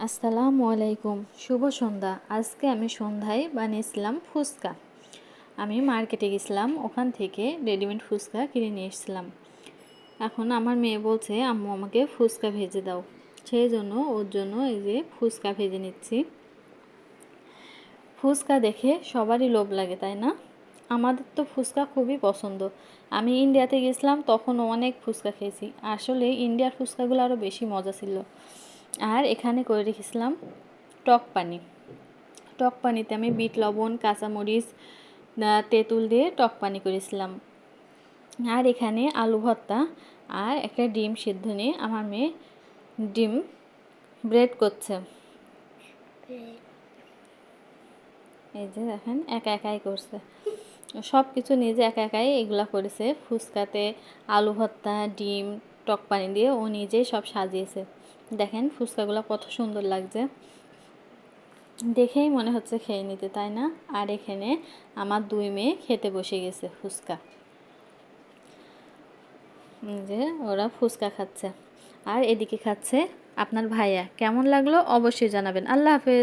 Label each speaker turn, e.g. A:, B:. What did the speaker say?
A: আসসালামু আলাইকুম, শুভ সন্ধ্যা। আজকে আমি সন্ধ্যায় বানিয়েছিলাম ফুচকা। আমি মার্কেটে গেছিলাম, ওখান থেকে রেডিমেড ফুচকা কিনে নিয়ে এসেছিলাম। এখন আমার মেয়ে বলছে আম্মু আমাকে ফুচকা ভেজে দাও, সেই জন্য ওর জন্য এই যে ফুচকা ভেজে নিচ্ছি। ফুচকা দেখে সবারই লোভ লাগে, তাই না? আমাদের তো ফুচকা খুবই পছন্দ। আমি ইন্ডিয়াতে গেছিলাম, তখন অনেক ফুচকা খেয়েছি। আসলে ইন্ডিয়ার ফুচকাগুলো আরও বেশি মজা ছিল। আর এখানে করে রেখেছিলাম টক পানি। টক পানিতে আমি বিট লবণ, কাঁচামরিচ, তেঁতুল দিয়ে টক পানি করেছিলাম। আর এখানে আলু ভর্তা আর একটা ডিম সিদ্ধ নিয়ে আমার মেয়ে ডিম ব্রেড করছে। এই যে দেখেন, একা একাই করছে, সব কিছু নিজে একা একাই এগুলা করেছে। ফুচকাতে আলু ভর্তা, ডিম, টক পানি দিয়ে ও নিজেই সব সাজিয়েছে। দেখেন ফুচকাগুলো কত সুন্দর লাগছে, দেখেই মনে হচ্ছে খেয়ে নিতে, তাই না? আর এখানে আমার দুই মেয়ে খেতে বসে গেছে ফুচকা। যে ওরা ফুচকা খাচ্ছে আর এদিকে খাচ্ছে আপনার ভাইয়া। কেমন লাগলো অবশ্যই জানাবেন। আল্লাহ হাফেজ।